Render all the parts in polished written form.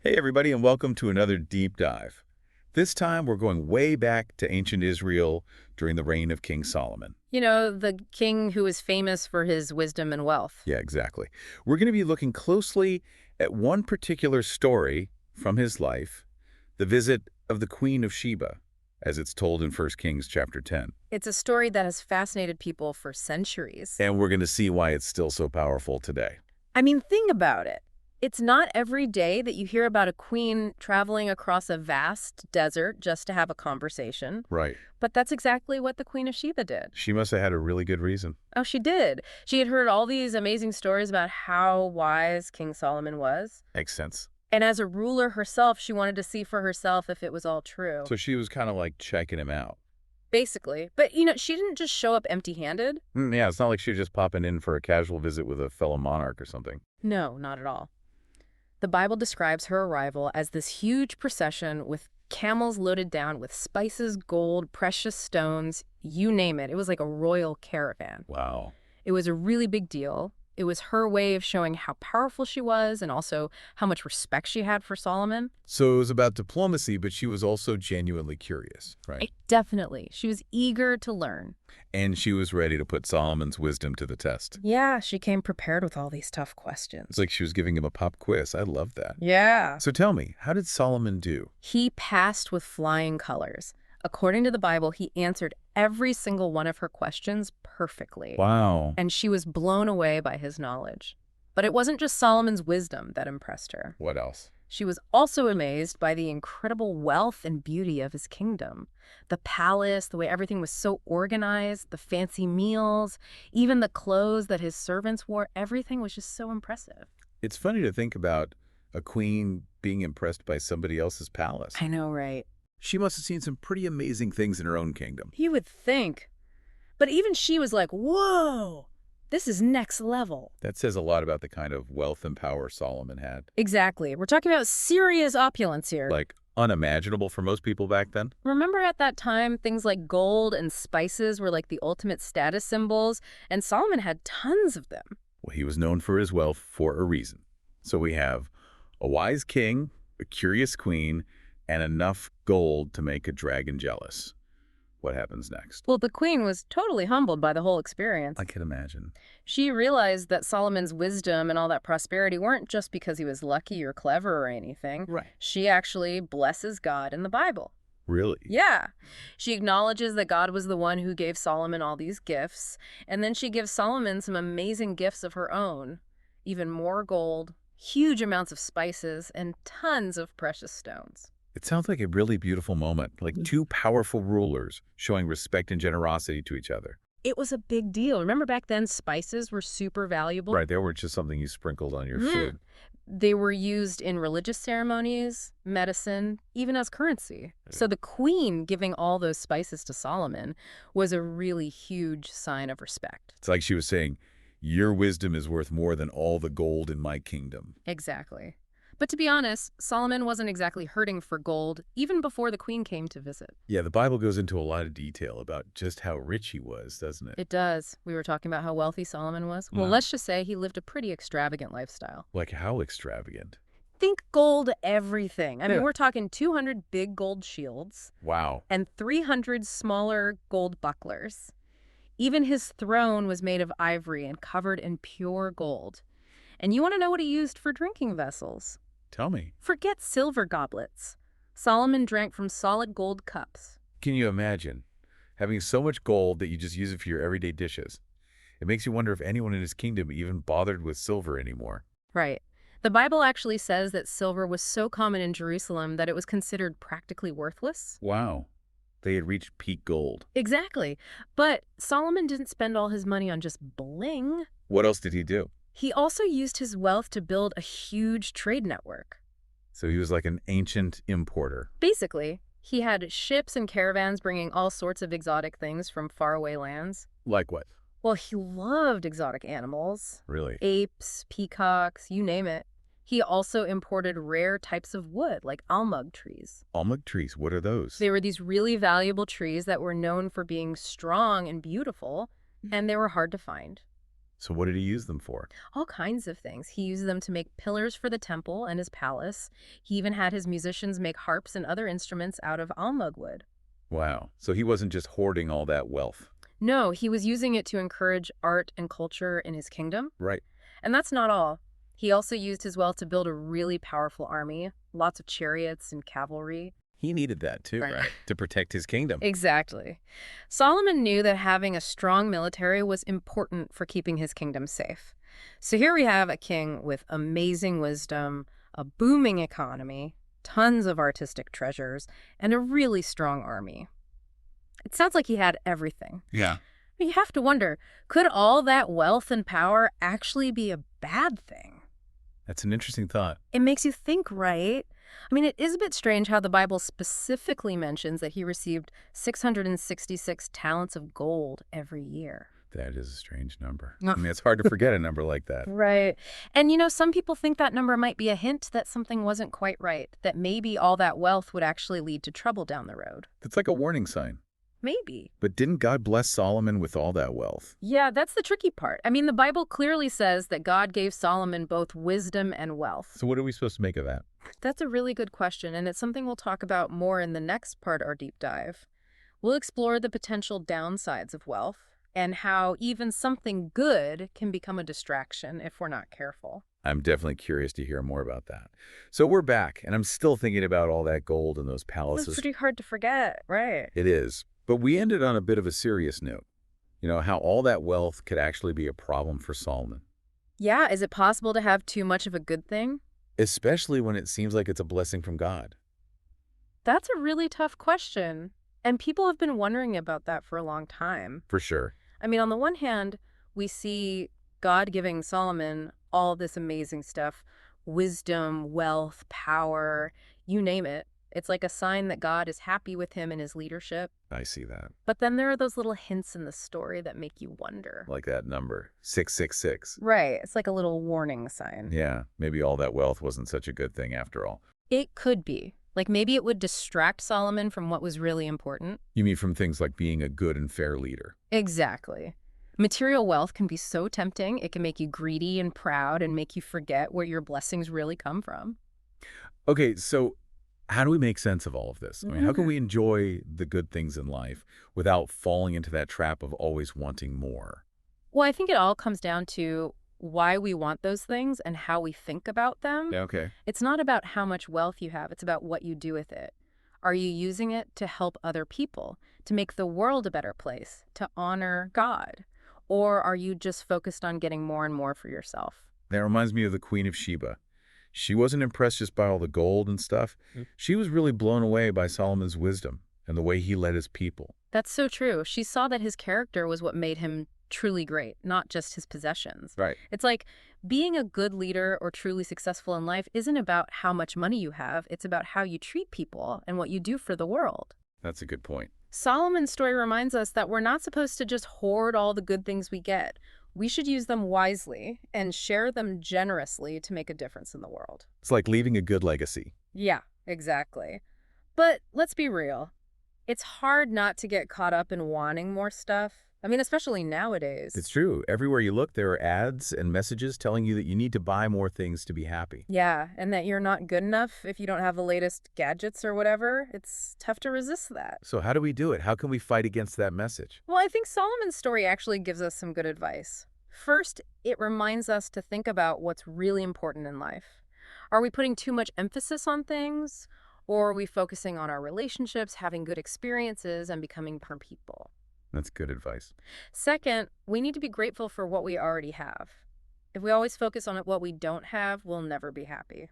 Hey everybody, and welcome to another deep dive. This time we're going way back to ancient Israel during the reign of King Solomon. You know, the king who was famous for his wisdom and wealth. Yeah, exactly. We're going to be looking closely at one particular story from his life, the visit of the Queen of Sheba, as it's told in 1 Kings chapter 10. It's a story that has fascinated people for centuries. And we're going to see why it's still so powerful today. I mean, think about it. It's not every day that you hear about a queen traveling across a vast desert just to have a conversation. Right. But that's exactly what the Queen of Sheba did. She must have had a really good reason. Oh, she did. She had heard all these amazing stories about how wise King Solomon was. Makes sense. And as a ruler herself, she wanted to see for herself if it was all true. So she was kind of like checking him out. Basically. But, she didn't just show up empty-handed. Yeah, it's not like she was just popping in for a casual visit with a fellow monarch or something. No, not at all. The Bible describes her arrival as this huge procession with camels loaded down with spices, gold, precious stones, you name it. It was like a royal caravan. Wow. It was a really big deal. It was her way of showing how powerful she was and also how much respect she had for Solomon. So it was about diplomacy, but she was also genuinely curious, right? Definitely. She was eager to learn. And she was ready to put Solomon's wisdom to the test. Yeah, she came prepared with all these tough questions. It's like she was giving him a pop quiz. I love that. Yeah. So tell me, how did Solomon do? He passed with flying colors. According to the Bible, he answered every single one of her questions perfectly. Wow. And she was blown away by his knowledge. But it wasn't just Solomon's wisdom that impressed her. What else? She was also amazed by the incredible wealth and beauty of his kingdom. The palace, the way everything was so organized, the fancy meals, even the clothes that his servants wore, everything was just so impressive. It's funny to think about a queen being impressed by somebody else's palace. I know, right? She must have seen some pretty amazing things in her own kingdom. You would think. But even she was like, whoa, this is next level. That says a lot about the kind of wealth and power Solomon had. Exactly. We're talking about serious opulence here. Like unimaginable for most people back then. Remember at that time, things like gold and spices were like the ultimate status symbols, and Solomon had tons of them. Well, he was known for his wealth for a reason. So we have a wise king, a curious queen, and enough gold to make a dragon jealous. What happens next? Well, the queen was totally humbled by the whole experience. I can imagine. She realized that Solomon's wisdom and all that prosperity weren't just because he was lucky or clever or anything. Right. She actually blesses God in the Bible. Really? Yeah. She acknowledges that God was the one who gave Solomon all these gifts, and then she gives Solomon some amazing gifts of her own. Even more gold, huge amounts of spices, and tons of precious stones. It sounds like a really beautiful moment, like two powerful rulers showing respect and generosity to each other. It was a big deal. Remember back then, spices were super valuable? Right, they weren't just something you sprinkled on your food. They were used in religious ceremonies, medicine, even as currency. So the queen giving all those spices to Solomon was a really huge sign of respect. It's like she was saying, your wisdom is worth more than all the gold in my kingdom. Exactly. But to be honest, Solomon wasn't exactly hurting for gold, even before the queen came to visit. Yeah, the Bible goes into a lot of detail about just how rich he was, doesn't it? It does. We were talking about how wealthy Solomon was. Well, Wow. let's just say he lived a pretty extravagant lifestyle. Like how extravagant? Think gold everything. I mean, Yeah. we're talking 200 big gold shields Wow. and 300 smaller gold bucklers. Even his throne was made of ivory and covered in pure gold. And you want to know what he used for drinking vessels? Tell me. Forget silver goblets. Solomon drank from solid gold cups. Can you imagine having so much gold that you just use it for your everyday dishes? It makes you wonder if anyone in his kingdom even bothered with silver anymore. Right. The Bible actually says that silver was so common in Jerusalem that it was considered practically worthless. Wow. They had reached peak gold. Exactly. But Solomon didn't spend all his money on just bling. What else did he do? He also used his wealth to build a huge trade network. So he was like an ancient importer. Basically, he had ships and caravans bringing all sorts of exotic things from faraway lands. Like what? Well, he loved exotic animals. Really? Apes, peacocks, you name it. He also imported rare types of wood, like almug trees. Almug trees, what are those? They were these really valuable trees that were known for being strong and beautiful, and they were hard to find. So what did he use them for? All kinds of things. He used them to make pillars for the temple and his palace. He even had his musicians make harps and other instruments out of almug wood. Wow. So he wasn't just hoarding all that wealth. No, he was using it to encourage art and culture in his kingdom. Right. And that's not all. He also used his wealth to build a really powerful army, lots of chariots and cavalry. He needed that too, Right. right? To protect his kingdom. Exactly. Solomon knew that having a strong military was important for keeping his kingdom safe. So here we have a king with amazing wisdom, a booming economy, tons of artistic treasures, and a really strong army. It sounds like he had everything. Yeah. You have to wonder, could all that wealth and power actually be a bad thing? That's an interesting thought. It makes you think, right? I mean, it is a bit strange how the Bible specifically mentions that he received 666 talents of gold every year. That is a strange number. Ugh. I mean, it's hard to forget a number like that. Right. And some people think that number might be a hint that something wasn't quite right, that maybe all that wealth would actually lead to trouble down the road. It's like a warning sign. Maybe. But didn't God bless Solomon with all that wealth? Yeah, that's the tricky part. I mean, the Bible clearly says that God gave Solomon both wisdom and wealth. So what are we supposed to make of that? That's a really good question, and it's something we'll talk about more in the next part of our deep dive. We'll explore the potential downsides of wealth and how even something good can become a distraction if we're not careful. I'm definitely curious to hear more about that. So we're back, and I'm still thinking about all that gold and those It's palaces. pretty hard to forget, right? It is. But we ended on a bit of a serious note. How all that wealth could actually be a problem for Solomon. Yeah, is it possible to have too much of a good thing? Especially when it seems like it's a blessing from God. That's a really tough question, and people have been wondering about that for a long time. For sure. I mean, on the one hand, we see God giving Solomon all this amazing stuff, wisdom, wealth, power, you name it. It's like a sign that God is happy with him and his leadership. I see that. But then there are those little hints in the story that make you wonder. Like that number, 666. Right. It's like a little warning sign. Yeah, maybe all that wealth wasn't such a good thing after all. It could be. Like maybe it would distract Solomon from what was really important. You mean from things like being a good and fair leader? Exactly. Material wealth can be so tempting. It can make you greedy and proud and make you forget where your blessings really come from. Okay, so how do we make sense of all of this? I mean, how can we enjoy the good things in life without falling into that trap of always wanting more? Well, I think it all comes down to why we want those things and how we think about them. Yeah, okay. It's not about how much wealth you have. It's about what you do with it. Are you using it to help other people, to make the world a better place, to honor God? Or are you just focused on getting more and more for yourself? That reminds me of the Queen of Sheba. She wasn't impressed just by all the gold and stuff. She was really blown away by Solomon's wisdom and the way he led his people. That's so true. She saw that his character was what made him truly great, not just his possessions. Right. It's like being a good leader or truly successful in life isn't about how much money you have. It's about how you treat people and what you do for the world. That's a good point. Solomon's story reminds us that we're not supposed to just hoard all the good things we get. We should use them wisely and share them generously to make a difference in the world. It's like leaving a good legacy. Yeah, exactly. But let's be real. It's hard not to get caught up in wanting more stuff. I mean, especially nowadays. It's true. Everywhere you look, there are ads and messages telling you that you need to buy more things to be happy. Yeah, and that you're not good enough if you don't have the latest gadgets or whatever. It's tough to resist that. So how do we do it? How can we fight against that message? Well, I think Solomon's story actually gives us some good advice. First, it reminds us to think about what's really important in life. Are we putting too much emphasis on things? Or are we focusing on our relationships, having good experiences, and becoming better people? That's good advice. Second, we need to be grateful for what we already have. If we always focus on what we don't have, we'll never be happy.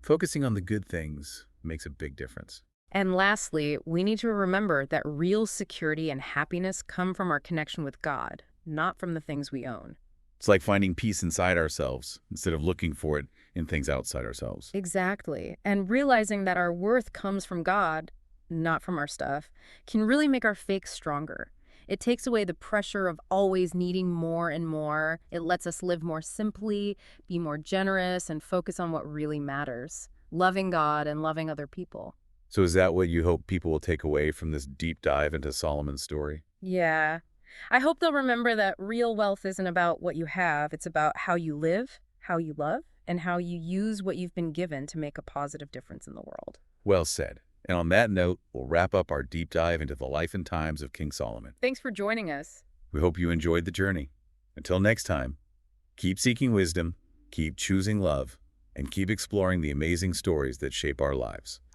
Focusing on the good things makes a big difference. And lastly, we need to remember that real security and happiness come from our connection with God, not from the things we own. It's like finding peace inside ourselves instead of looking for it in things outside ourselves. Exactly. And realizing that our worth comes from God, not from our stuff, can really make our faith stronger. It takes away the pressure of always needing more and more. It lets us live more simply, be more generous, and focus on what really matters, loving God and loving other people. So is that what you hope people will take away from this deep dive into Solomon's story? Yeah. I hope they'll remember that real wealth isn't about what you have, it's about how you live, how you love, and how you use what you've been given to make a positive difference in the world. Well said. And on that note, we'll wrap up our deep dive into the life and times of King Solomon. Thanks for joining us. We hope you enjoyed the journey. Until next time, keep seeking wisdom, keep choosing love, and keep exploring the amazing stories that shape our lives.